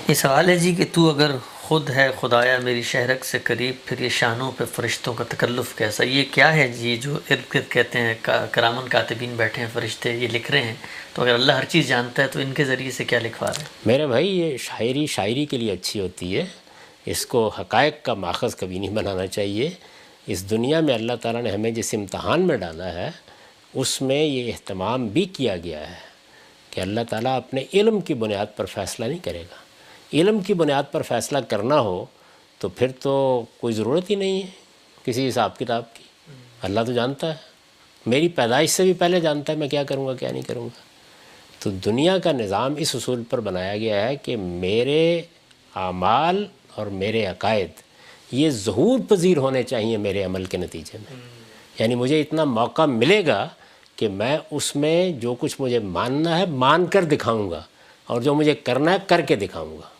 یہ سوال ہے جی کہ تو اگر خود ہے خدایا میری شہرک سے قریب، پھر یہ شانوں پہ فرشتوں کا تکلف کیسا؟ یہ کیا ہے جی جو ارد گرد کہتے ہیں کرامن کاتبین بیٹھے ہیں، فرشتے یہ لکھ رہے ہیں، تو اگر اللہ ہر چیز جانتا ہے تو ان کے ذریعے سے کیا لکھوا رہے ہیں؟ میرے بھائی یہ شاعری کے لیے اچھی ہوتی ہے، اس کو حقائق کا ماخذ کبھی نہیں بنانا چاہیے۔ اس دنیا میں اللہ تعالیٰ نے ہمیں جس امتحان میں ڈالا ہے اس میں یہ اہتمام بھی کیا گیا ہے کہ اللہ تعالیٰ اپنے علم کی بنیاد پر فیصلہ نہیں کرے گا۔ علم کی بنیاد پر فیصلہ کرنا ہو تو پھر تو کوئی ضرورت ہی نہیں ہے کسی حساب کتاب کی۔ اللہ تو جانتا ہے، میری پیدائش سے بھی پہلے جانتا ہے میں کیا کروں گا کیا نہیں کروں گا۔ تو دنیا کا نظام اس اصول پر بنایا گیا ہے کہ میرے اعمال اور میرے عقائد یہ ظہور پذیر ہونے چاہیے میرے عمل کے نتیجے میں، یعنی مجھے اتنا موقع ملے گا کہ میں اس میں جو کچھ مجھے ماننا ہے مان کر دکھاؤں گا، اور جو مجھے کرنا ہے کر کے دکھاؤں گا۔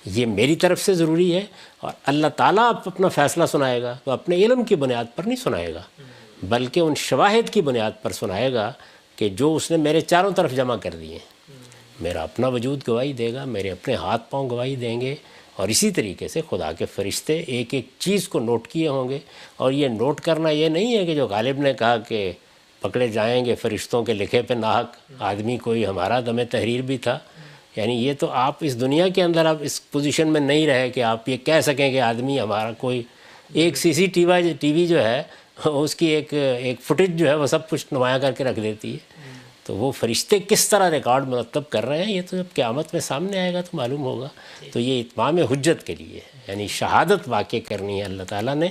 یہ میری طرف سے ضروری ہے، اور اللہ تعالیٰ اپنا فیصلہ سنائے گا تو اپنے علم کی بنیاد پر نہیں سنائے گا، بلکہ ان شواہد کی بنیاد پر سنائے گا کہ جو اس نے میرے چاروں طرف جمع کر دیے ہیں۔ میرا اپنا وجود گواہی دے گا، میرے اپنے ہاتھ پاؤں گواہی دیں گے، اور اسی طریقے سے خدا کے فرشتے ایک ایک چیز کو نوٹ کیے ہوں گے۔ اور یہ نوٹ کرنا یہ نہیں ہے کہ جو غالب نے کہا کہ پکڑے جائیں گے فرشتوں کے لکھے پہ ناحق آدمی کوئی ہمارا دم تحریر بھی تھا، یعنی یہ تو آپ اس دنیا کے اندر آپ اس پوزیشن میں نہیں رہے کہ آپ یہ کہہ سکیں کہ آدمی ہمارا کوئی ایک سی سی ٹی وی جو ہے اس کی ایک فوٹیج جو ہے وہ سب کچھ نمایاں کر کے رکھ دیتی ہے۔ تو وہ فرشتے کس طرح ریکارڈ مرتب کر رہے ہیں یہ تو جب قیامت میں سامنے آئے گا تو معلوم ہوگا۔ تو یہ اتمام حجت کے لیے ہے، یعنی شہادت واقع کرنی ہے اللہ تعالیٰ نے۔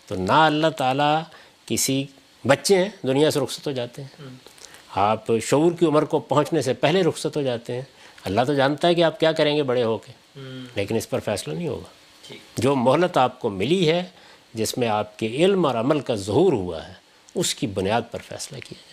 تو نہ اللہ تعالیٰ کسی بچے ہیں دنیا سے رخصت ہو جاتے ہیں، آپ شعور کی عمر کو پہنچنے سے پہلے رخصت ہو جاتے ہیں۔ اللہ تو جانتا ہے کہ آپ کیا کریں گے بڑے ہو کے، لیکن اس پر فیصلہ نہیں ہوگا۔ جو مہلت آپ کو ملی ہے جس میں آپ کے علم اور عمل کا ظہور ہوا ہے اس کی بنیاد پر فیصلہ کیا جائے۔